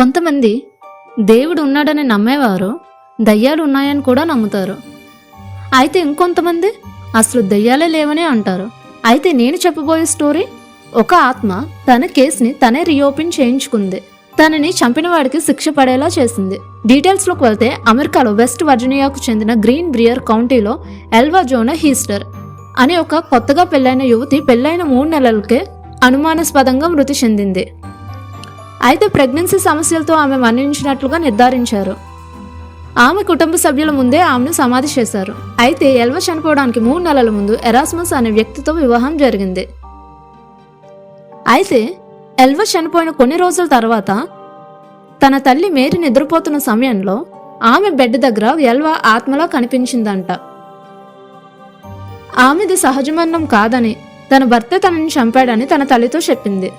కొంతమంది దేవుడు ఉన్నాడని నమ్మేవారు దయ్యాలు ఉన్నాయని కూడా నమ్ముతారు. అయితే ఇంకొంతమంది అసలు దయ్యాలే లేవని అంటారు. అయితే నేను చెప్పబోయే స్టోరీ, ఒక ఆత్మ తన కేసుని తనే రీఓపెన్ చేయించుకుంది. తనని చంపిన వాడికి శిక్ష పడేలా చేసింది. డీటెయిల్స్లోకి వెళ్తే, అమెరికాలో వెస్ట్ వర్జీనియాకు చెందిన గ్రీన్ బ్రియర్ కౌంటీలో ఎల్వా జోనా హీస్టర్ అనే ఒక కొత్తగా పెళ్లైన యువతి పెళ్లైన 3 నెలలకే అనుమానాస్పదంగా మృతి చెందింది. అయితే ప్రెగ్నెన్సీ సమస్యలతో ఆమె మరణించినట్లుగా నిర్ధారించారు. ఆమె కుటుంబ సభ్యుల ముందే ఆమెను సమాధి చేశారు. అయితే ఎల్వా చనిపోవడానికి 3 నెలల ముందు ఎరాస్మస్ అనే వ్యక్తితో వివాహం జరిగింది. అయితే ఎల్వా చనిపోయిన కొన్ని రోజుల తర్వాత తన తల్లి మేరీ నిద్రపోతున్న సమయంలో ఆమె బెడ్ దగ్గర ఎల్వా ఆత్మలా కనిపించిందంట. ఆమెది సహజ మరణం కాదని, తన భర్త తనని చంపాడని తన తల్లితో చెప్పింది.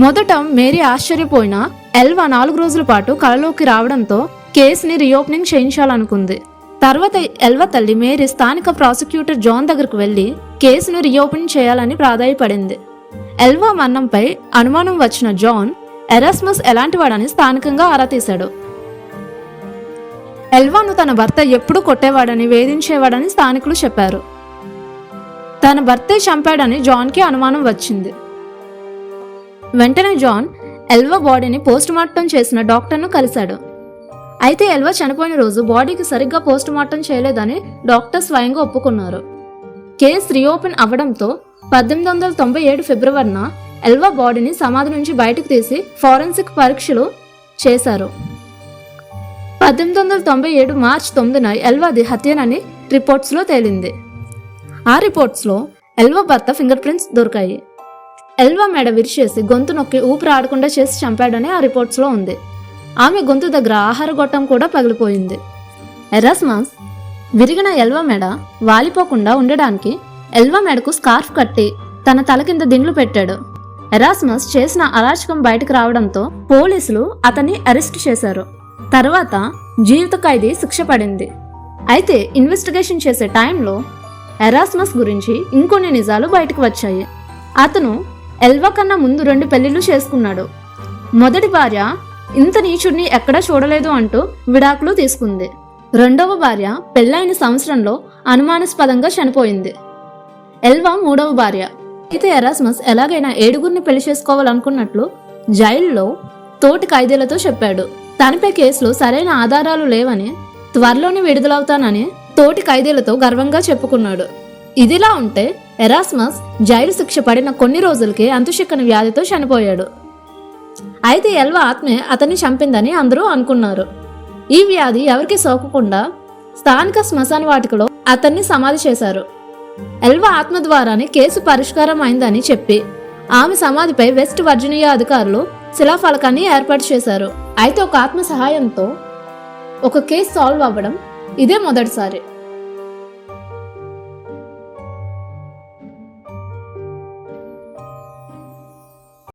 మొదట మేరీ ఆశ్చర్యపోయినా ఎల్వా 4 రోజుల పాటు కలలోకి రావడంతో కేసుని రీఓపెనింగ్ చేయించాలనుకుంది. తర్వాత ఎల్వా తల్లి మేరీ స్థానిక ప్రాసిక్యూటర్ జాన్ దగ్గరకు వెళ్లి కేసును రీఓపెన్ చేయాలని ప్రాధాయపడింది. ఎల్వా మరణంపై అనుమానం వచ్చిన జాన్ ఎరాస్మస్ ఎలాంటివాడని స్థానికంగా ఆరా తీశాడు. ఎల్వాను తన భర్త ఎప్పుడూ కొట్టేవాడని, వేధించేవాడని స్థానికులు చెప్పారు. తన భర్తే చంపాడని జాన్కి అనుమానం వచ్చింది. వెంటనే జాన్ ఎల్వా బాడీని పోస్ట్ మార్టం చేసిన డాక్టర్ను కలిశాడు. అయితే ఎల్వా చనిపోయిన రోజు బాడీకి సరిగ్గా పోస్ట్ మార్టం చేయలేదని డాక్టర్ స్వయంగా ఒప్పుకున్నారు. కేసు రీఓపెన్ అవ్వడంతో 1897 ఫిబ్రవరిన ఎల్వా బాడీని సమాధి నుంచి బయటకు తీసి ఫారెన్సిక్ పరీక్షలు చేశారు. 1897 మార్చి 9న ఎల్వాది హత్యనని రిపోర్ట్స్లో తేలింది. ఆ రిపోర్ట్స్లో ఎల్వా భర్త ఫింగర్ ప్రింట్స్ దొరికాయి. ఎల్వా మెడ విరిచేసి గొంతు నొక్కి ఊపిరి ఆడకుండా చేసి చంపాడని ఆ రిపోర్ట్స్లో ఉంది. ఆమె గొంతు దగ్గర ఆహార గొట్టం కూడా పగిలిపోయింది. ఎరాస్మస్ విరిగిన ఎల్వా మెడ వాలిపోకుండా ఉండడానికి ఎల్వా మెడకు స్కార్ఫ్ కట్టి తన తల కింద దిండ్లు పెట్టాడు. ఎరాస్మస్ చేసిన అరాచకం బయటకు రావడంతో పోలీసులు అతన్ని అరెస్ట్ చేశారు. తర్వాత జీవిత ఖైదీ శిక్ష పడింది. అయితే ఇన్వెస్టిగేషన్ చేసే టైంలో ఎరాస్మస్ గురించి ఇంకొన్ని నిజాలు బయటకు వచ్చాయి. అతను ఎల్వా కన్నా ముందు 2 పెళ్లిళ్లు చేసుకున్నాడు. మొదటి భార్య ఇంత నీచుడిని ఎక్కడా చూడలేదు అంటూ విడాకులు తీసుకుంది. రెండవ భార్య పెళ్లైన సంవత్సరంలో అనుమానాస్పదంగా చనిపోయింది. ఎల్వా 3వ భార్య. అయితే ఎరాస్మస్ ఎలాగైనా 7గురిని పెళ్లి చేసుకోవాలనుకున్నట్లు జైల్లో తోటి ఖైదీలతో చెప్పాడు. తనపై కేసులో సరైన ఆధారాలు లేవని, త్వరలోనే విడుదలవుతానని తోటి ఖైదీలతో గర్వంగా చెప్పుకున్నాడు. ఇదిలా ఉంటే ఎరాస్మస్ జైలు శిక్ష పడిన కొన్ని రోజులకే అంతుచిక్కని వ్యాధితో చనిపోయాడు. అయితే ఎల్వా ఆత్మే అతన్ని చంపిందని అందరూ అనుకున్నారు. ఈ వ్యాధి ఎవరికి సోకకుండా స్థానిక శ్మశాన వాటికలో అతన్ని సమాధి చేశారు. ఎల్వా ఆత్మ ద్వారానే కేసు పరిష్కారం అయిందని చెప్పి ఆమె సమాధిపై వెస్ట్ వర్జీనియా అధికారులు శిలాఫలకాన్ని ఏర్పాటు చేశారు. అయితే ఒక ఆత్మ సహాయంతో ఒక కేసు సాల్వ్ అవ్వడం ఇదే మొదటిసారి.